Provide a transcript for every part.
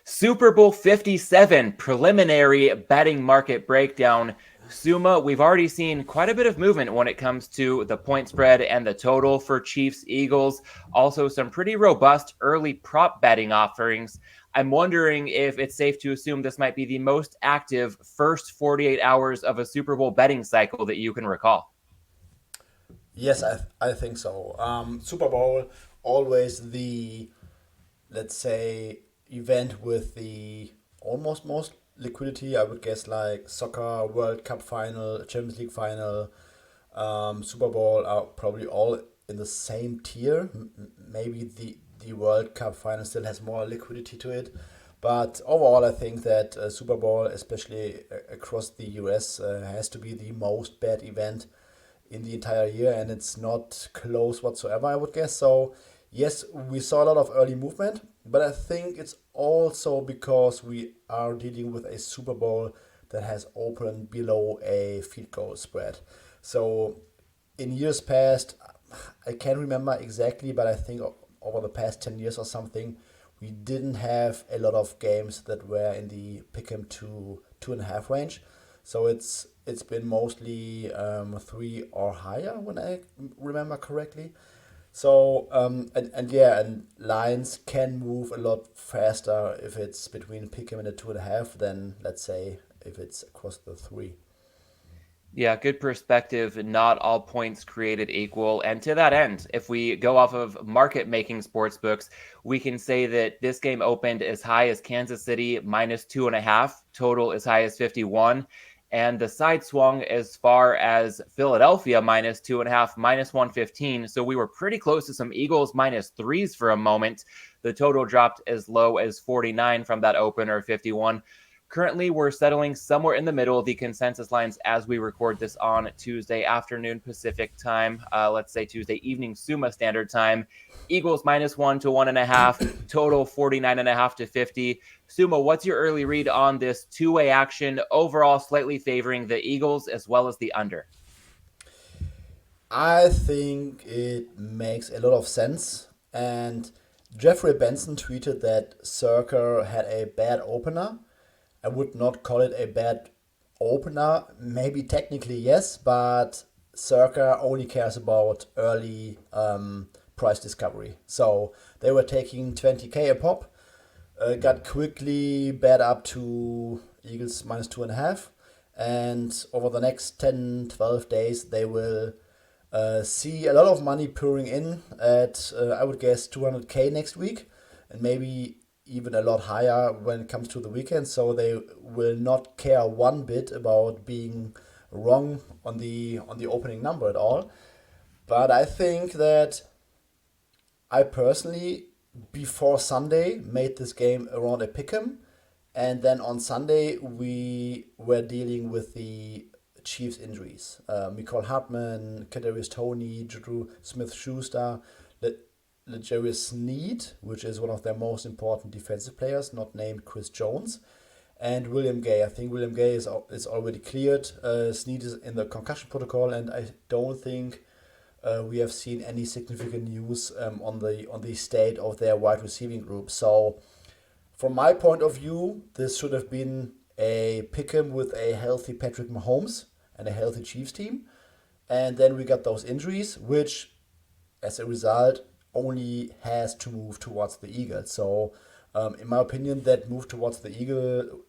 Super Bowl 57 preliminary betting market breakdown. Suma, we've already seen quite a bit of movement when it comes to the point spread and the total for Chiefs Eagles. Also, some pretty robust early prop betting offerings. I'm wondering if it's safe to assume this might be the most active first 48 hours of a Super Bowl betting cycle that you can recall. Yes, I think so. Super Bowl, always the, let's say, event with the almost most liquidity. I would guess like soccer, World Cup final, Champions League final, Super Bowl are probably all in the same tier. Maybe the World Cup final still has more liquidity to it. But overall, I think that Super Bowl, especially across the US, has to be the most bet event in the entire year, and it's not close whatsoever, I would guess. So, yes, we saw a lot of early movement, but I think it's also because we are dealing with a Super Bowl that has opened below a field goal spread. So, in years past, I can't remember exactly, but I think over the past 10 years or something, we didn't have a lot of games that were in the pick 'em two and a half range. So it's been mostly three or higher when I remember correctly. So and yeah, and lines can move a lot faster if it's between pick 'em and a two and a half than, let's say, if it's across the three. Yeah, good perspective. Not all points created equal. And to that end, if we go off of market making sports books, we can say that this game opened as high as Kansas City minus 2.5, total as high as 51. And the side swung as far as Philadelphia minus 2.5, minus 115. So we were pretty close to some Eagles minus threes for a moment. The total dropped as low as 49 from that opener, 51. Currently, we're settling somewhere in the middle of the consensus lines as we record this on Tuesday afternoon Pacific time. Let's say Tuesday evening Suma Standard Time. Eagles minus 1 to 1.5, total 49.5 to 50. Suma, what's your early read on this two-way action? Overall, slightly favoring the Eagles as well as the under. I think it makes a lot of sense. And Jeffrey Benson tweeted that Circa had a bad opener. I would not call it a bad opener. Maybe technically yes, but Circa only cares about early price discovery. So they were taking 20K a pop, got quickly bet up to Eagles minus two and a half. And over the next 10, 12 days, they will see a lot of money pouring in at, I would guess, 200K next week, and maybe even a lot higher when it comes to the weekend. So they will not care one bit about being wrong on the opening number at all. But I think that I personally, before Sunday, made this game around a pick'em, and then on Sunday we were dealing with the Chiefs injuries. Michael Hartman, Kadarius Toney, Juju Smith-Schuster, Legarius Sneed, which is one of their most important defensive players, not named Chris Jones, and William Gay. I think William Gay is already cleared. Sneed is in the concussion protocol, and I don't think we have seen any significant news on the state of their wide receiving group. So, from my point of view, this should have been a pick'em with a healthy Patrick Mahomes and a healthy Chiefs team. And then we got those injuries, which, as a result, only has to move towards the Eagles. So, in my opinion, that move towards the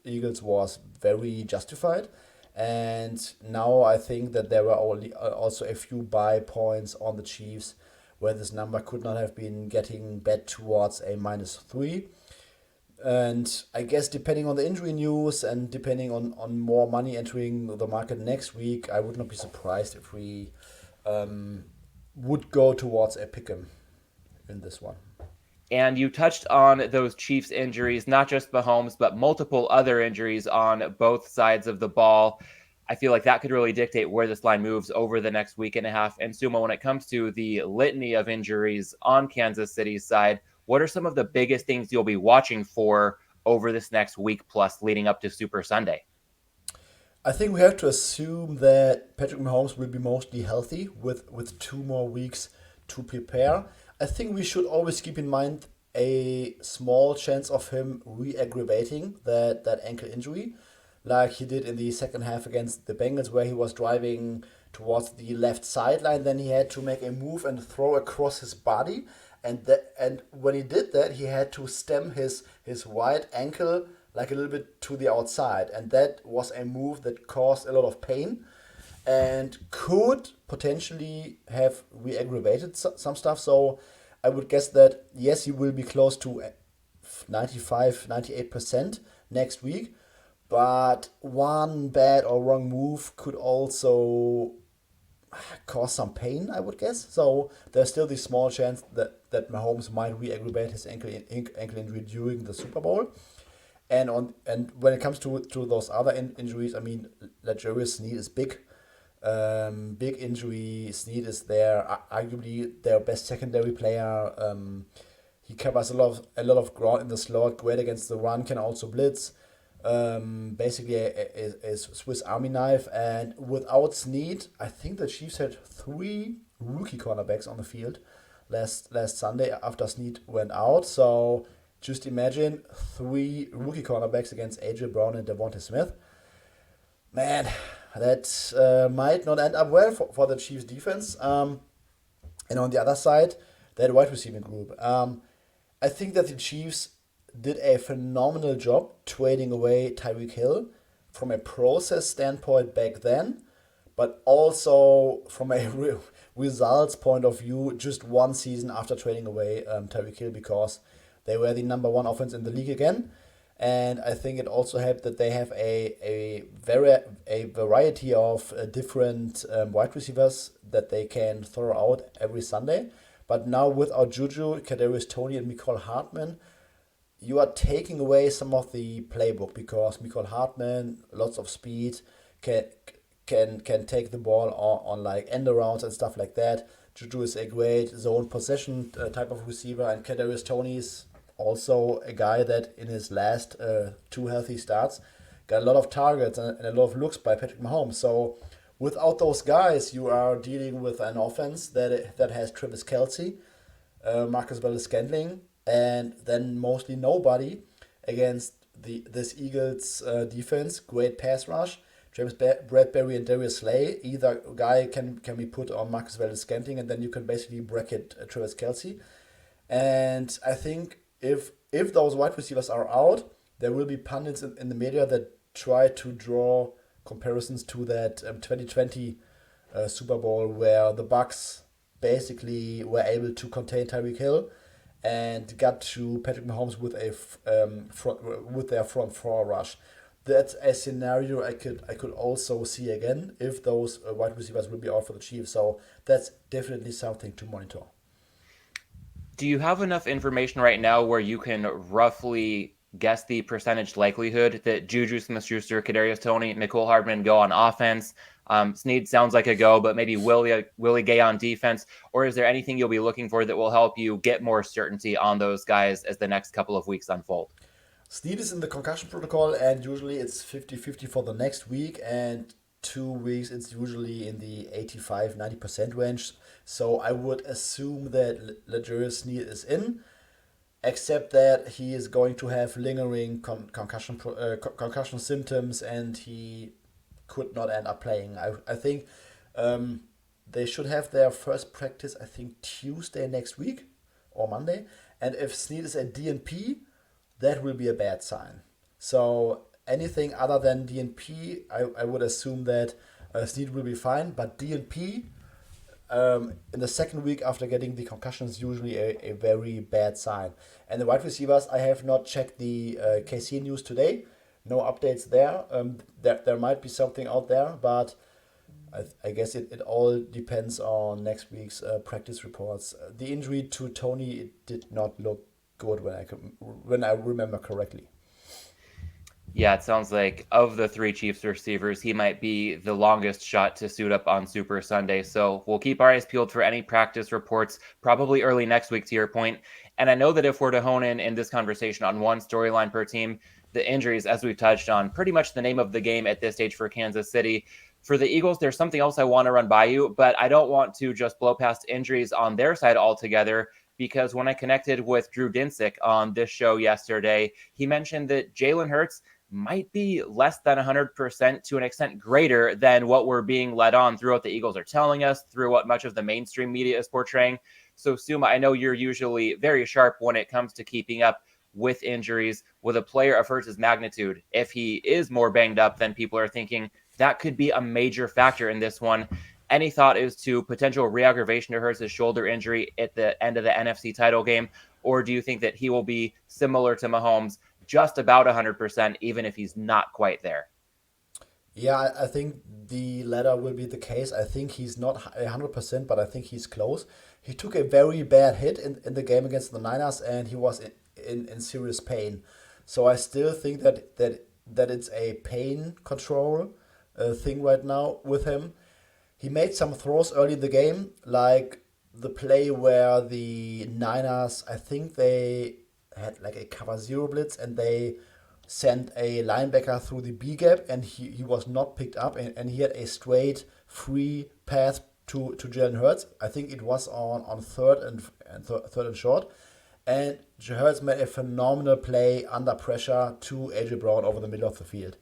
Eagles was very justified. And now I think that there were only also a few buy points on the Chiefs where this number could not have been getting bet towards a minus three. And I guess depending on the injury news and depending on more money entering the market next week, I would not be surprised if we um, would go towards a pick'em in this one. And you touched on those Chiefs injuries, not just Mahomes, but multiple other injuries on both sides of the ball. I feel like that could really dictate where this line moves over the next week and a half. And Sumo, when it comes to the litany of injuries on Kansas City's side, what are some of the biggest things you'll be watching for over this next week plus leading up to Super Sunday? I think we have to assume that Patrick Mahomes will be mostly healthy with two more weeks to prepare. I think we should always keep in mind a small chance of him re-aggravating that ankle injury, like he did in the second half against the Bengals, where he was driving towards the left sideline. Then he had to make a move and throw across his body, and when he did that, he had to stem his right ankle like a little bit to the outside, and that was a move that caused a lot of pain and could potentially have re-aggravated some stuff. So I would guess that yes, he will be close to 95, 98% next week. But one bad or wrong move could also cause some pain, I would guess. So there's still this small chance that Mahomes might re-aggravate his ankle injury during the Super Bowl. And when it comes to those other injuries, I mean, L'Jarius Sneed is big. Big injury. Sneed is arguably their best secondary player. He covers a lot of ground in the slot. Great against the run. Can also blitz. Basically a Swiss Army knife. And without Sneed, I think the Chiefs had three rookie cornerbacks on the field last Sunday after Sneed went out. So just imagine three rookie cornerbacks against AJ Brown and Devontae Smith. Man, that might not end up well for the Chiefs defense. And on the other side, that wide receiving group. I think that the Chiefs did a phenomenal job trading away Tyreek Hill from a process standpoint back then, but also from a results point of view, just one season after trading away Tyreek Hill, because they were the number one offense in the league again. And I think it also helped that they have a variety of different wide receivers that they can throw out every Sunday. But now without Juju, Kadarius Toney, and Mecole Hardman, you are taking away some of the playbook, because Mecole Hardman, lots of speed, can can take the ball on like end arounds and stuff like that. Juju is a great zone possession type of receiver, and Kadarius Toney is also a guy that in his last two healthy starts got a lot of targets and a lot of looks by Patrick Mahomes. So without those guys, you are dealing with an offense that has Travis Kelce, Marcus Valdes-Scantling, and then mostly nobody against this Eagles defense. Great pass rush. James Bradbury and Darius Slay. Either guy can be put on Marcus Valdes-Scantling, and then you can basically bracket Travis Kelce. And I think if those wide receivers are out, there will be pundits in the media that try to draw comparisons to that 2020 Super Bowl, where the Bucks basically were able to contain Tyreek Hill and got to Patrick Mahomes with with their front four rush. That's a scenario I could also see again if those wide receivers will be out for the Chiefs. So that's definitely something to monitor. Do you have enough information right now where you can roughly guess the percentage likelihood that Juju Smith-Schuster, Kadarius Toney, Mecole Hardman go on offense? Snead sounds like a go, but maybe Willie Gay on defense. Or is there anything you'll be looking for that will help you get more certainty on those guys as the next couple of weeks unfold? Snead is in the concussion protocol, and usually it's 50-50 for the next week, and 2 weeks it's usually in the 85-90% range. So I would assume that L'Jarius Snead is in, except that he is going to have lingering concussion symptoms, and he could not end up playing. I think they should have their first practice, I think, Tuesday next week or Monday. And if Snead is a DNP, that will be a bad sign. So anything other than DNP, I would assume that Snead will be fine. But DNP, in the second week after getting the concussion, is usually a very bad sign. And the wide receivers, I have not checked the KC news today. No updates there. There might be something out there, but I guess it all depends on next week's practice reports. The injury to Tony, it did not look good when I remember correctly. Yeah, it sounds like of the three Chiefs receivers, he might be the longest shot to suit up on Super Sunday. So we'll keep our eyes peeled for any practice reports, probably early next week, to your point. And I know that if we're to hone in this conversation on one storyline per team, the injuries, as we've touched on, pretty much the name of the game at this stage for Kansas City. For the Eagles, there's something else I want to run by you, but I don't want to just blow past injuries on their side altogether. because when I connected with Drew Dinsick on this show yesterday, he mentioned that Jalen Hurts might be less than 100% to an extent greater than what we're being led on through what the Eagles are telling us, through what much of the mainstream media is portraying. So, Suma, I know you're usually very sharp when it comes to keeping up with injuries. With a player of Hurts' magnitude, if he is more banged up than people are thinking, that could be a major factor in this one. Any thought as to potential re-aggravation to Hurts' shoulder injury at the end of the NFC title game? Or do you think that he will be similar to Mahomes, just about 100%, even if he's not quite there? Yeah, I think the latter will be the case. I think he's not 100%, but I think he's close. He took a very bad hit in the game against the Niners, and he was in serious pain. So I still think that it's a pain control thing right now with him. He made some throws early in the game, like the play where the Niners, I think they had like a cover zero blitz and they sent a linebacker through the B gap and he was not picked up and he had a straight free pass to Jalen Hurts. I think it was on third and short. And Hurts made a phenomenal play under pressure to AJ Brown over the middle of the field.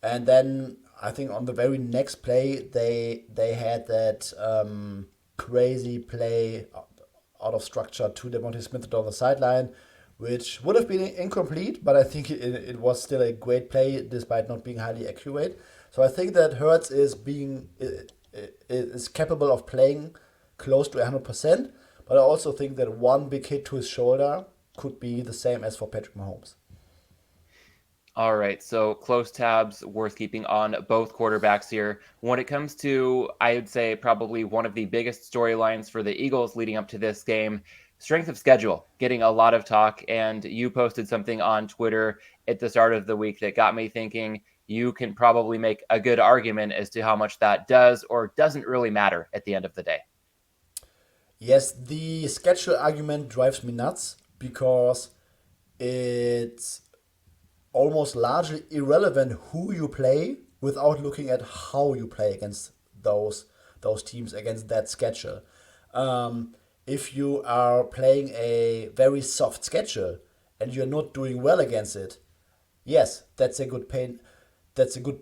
And then I think on the very next play, they had that crazy play out of structure to Devontae Smith on the sideline, which would have been incomplete, but I think it was still a great play despite not being highly accurate. So I think that Hurts is capable of playing close to 100%, but I also think that one big hit to his shoulder could be the same as for Patrick Mahomes. All right, so close tabs worth keeping on both quarterbacks here. When it comes to, I would say, probably one of the biggest storylines for the Eagles leading up to this game, strength of schedule, getting a lot of talk. And you posted something on Twitter at the start of the week that got me thinking you can probably make a good argument as to how much that does or doesn't really matter at the end of the day. Yes, the schedule argument drives me nuts because it's almost largely irrelevant who you play without looking at how you play against those teams against that schedule. If you are playing a very soft schedule and you're not doing well against it, yes, That's a good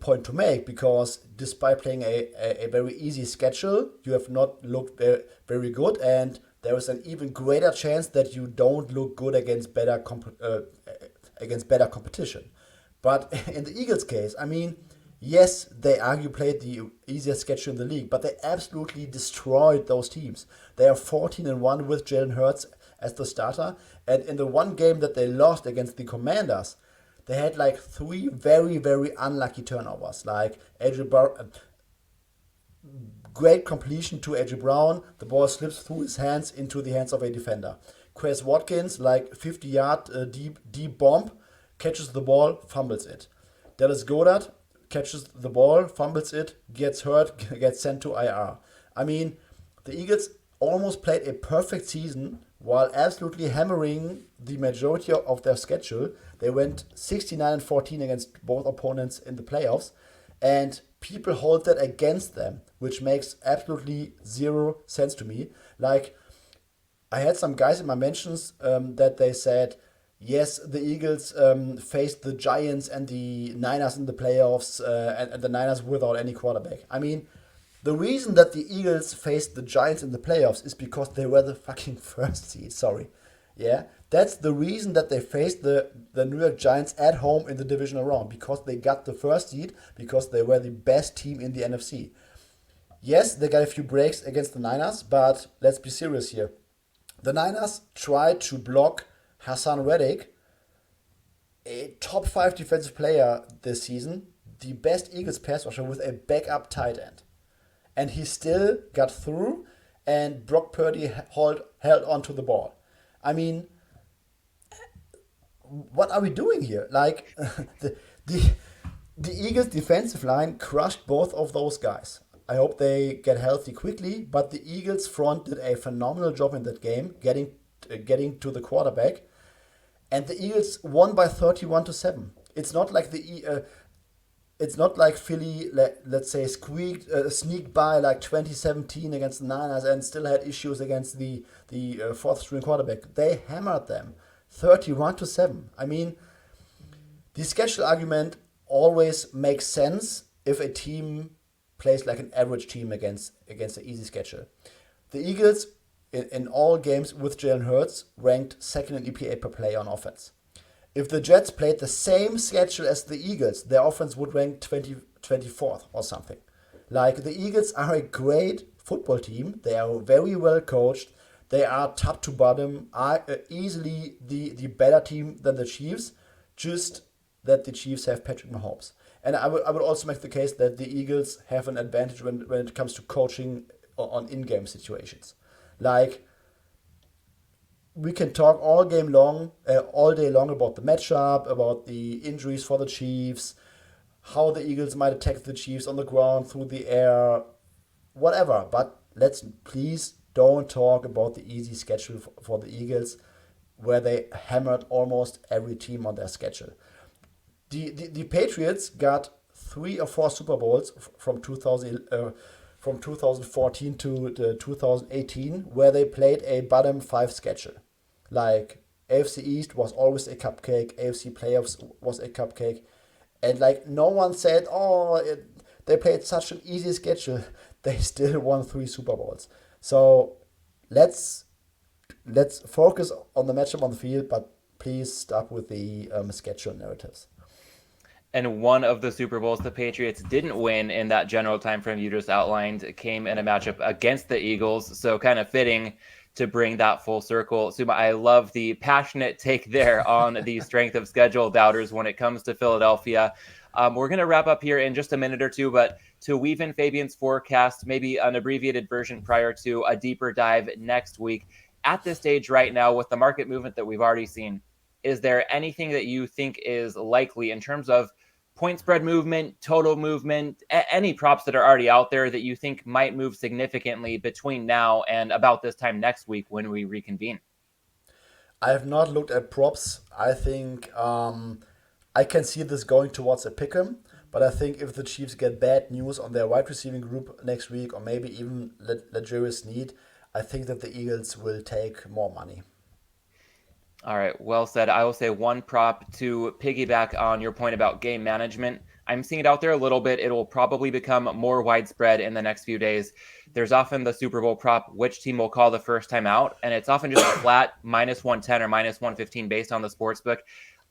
point to make because despite playing a very easy schedule, you have not looked very good, and there is an even greater chance that you don't look good against better competition. But in the Eagles' case, I mean, yes, they argue played the easiest schedule in the league, but they absolutely destroyed those teams. They are 14-1 with Jalen Hurts as the starter, and in the one game that they lost against the Commanders, they had like three very, very unlucky turnovers. Like great completion to AJ Brown, the ball slips through his hands into the hands of a defender. Chris Watkins, like 50-yard deep bomb, catches the ball, fumbles it. Dallas Goedert catches the ball, fumbles it, gets hurt, gets sent to IR. I mean, the Eagles almost played a perfect season while absolutely hammering the majority of their schedule. They went 69-14 against both opponents in the playoffs, and people hold that against them, which makes absolutely zero sense to me. Like, I had some guys in my mentions that they said, yes, the Eagles faced the Giants and the Niners in the playoffs, and the Niners without any quarterback. I mean, the reason that the Eagles faced the Giants in the playoffs is because they were the fucking first seed. Sorry. Yeah? That's the reason that they faced the New York Giants at home in the divisional round. Because they got the first seed, because they were the best team in the NFC. Yes, they got a few breaks against the Niners, but let's be serious here. The Niners tried to block Hassan Reddick, a top 5 defensive player this season, the best Eagles pass rusher with a backup tight end. And he still got through, and Brock Purdy held on to the ball. I mean, what are we doing here? Like, the, the Eagles' defensive line crushed both of those guys. I hope they get healthy quickly, but the Eagles front did a phenomenal job in that game, getting to the quarterback, and the Eagles won by 31-7. It's not like it's not like Philly, let's say, sneaked by like 2017 against the Niners and still had issues against the fourth string quarterback. They hammered them 31-7. I mean, the schedule argument always makes sense if a team plays like an average team against an easy schedule. The Eagles, in all games with Jalen Hurts, ranked second in EPA per play on offense. If the Jets played the same schedule as the Eagles, their offense would rank 24th or something. Like, the Eagles are a great football team. They are very well coached. They are top to bottom, are easily the better team than the Chiefs, just that the Chiefs have Patrick Mahomes. And I would also make the case that the Eagles have an advantage when it comes to coaching on in-game situations. Like, we can talk all day long about the matchup, about the injuries for the Chiefs, how the Eagles might attack the Chiefs on the ground, through the air, whatever. But let's please don't talk about the easy schedule for the Eagles, where they hammered almost every team on their schedule. The Patriots got 3 or 4 Super Bowls from 2014 to 2018, where they played a bottom five schedule. Like, AFC East was always a cupcake, AFC playoffs was a cupcake, and like, no one said, oh, they played such an easy schedule. They still won 3 Super Bowls. So let's focus on the matchup on the field, but please stop with the schedule narratives. And one of the Super Bowls the Patriots didn't win in that general time frame you just outlined came in a matchup against the Eagles. So kind of fitting to bring that full circle. Suma, I love the passionate take there on the strength of schedule doubters when it comes to Philadelphia. We're going to wrap up here in just a minute or two, but to weave in Fabian's forecast, maybe an abbreviated version prior to a deeper dive next week. At this stage right now, with the market movement that we've already seen, is there anything that you think is likely in terms of point spread movement, total movement, any props that are already out there that you think might move significantly between now and about this time next week when we reconvene? I have not looked at props. I think I can see this going towards a pick'em, but I think if the Chiefs get bad news on their wide receiving group next week, or maybe even Legarius Sneed, I think that the Eagles will take more money. All right, well said. I will say one prop to piggyback on your point about game management. I'm seeing it out there a little bit. It will probably become more widespread in the next few days. There's often the Super Bowl prop, which team will call the first time out, and it's often just a flat -110 or -115 based on the sports book.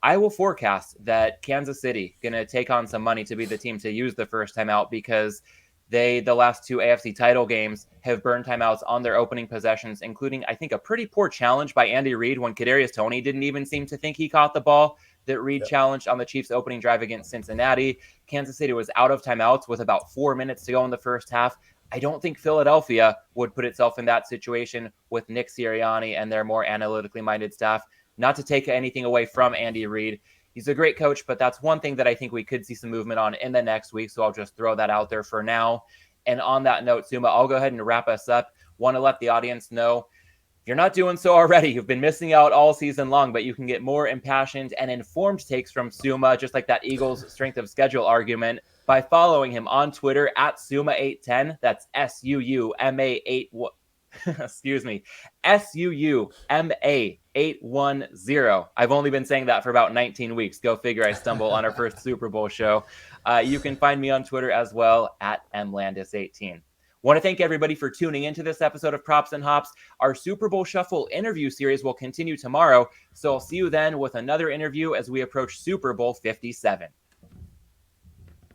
I will forecast that Kansas City going to take on some money to be the team to use the first time out because the last 2 AFC title games, have burned timeouts on their opening possessions, including, I think, a pretty poor challenge by Andy Reid when Kadarius Toney didn't even seem to think he caught the ball that Reid Yeah. challenged on the Chiefs' opening drive against Cincinnati. Kansas City was out of timeouts with about 4 minutes to go in the first half. I don't think Philadelphia would put itself in that situation with Nick Sirianni and their more analytically minded staff. Not to take anything away from Andy Reid. He's a great coach, but that's one thing that I think we could see some movement on in the next week. So I'll just throw that out there for now. And on that note, Suma, I'll go ahead and wrap us up. Want to let the audience know, if you're not doing so already, you've been missing out all season long, but you can get more impassioned and informed takes from Suma, just like that Eagles strength of schedule argument, by following him on Twitter at Suma810. That's SUUMA8. Excuse me, SUUMA810. I've only been saying that for about 19 weeks. Go figure, I stumble on our first Super Bowl show. You can find me on Twitter as well at MLandis18. Want to thank everybody for tuning into this episode of Props and Hops. Our Super Bowl Shuffle interview series will continue tomorrow, so I'll see you then with another interview as we approach Super Bowl 57.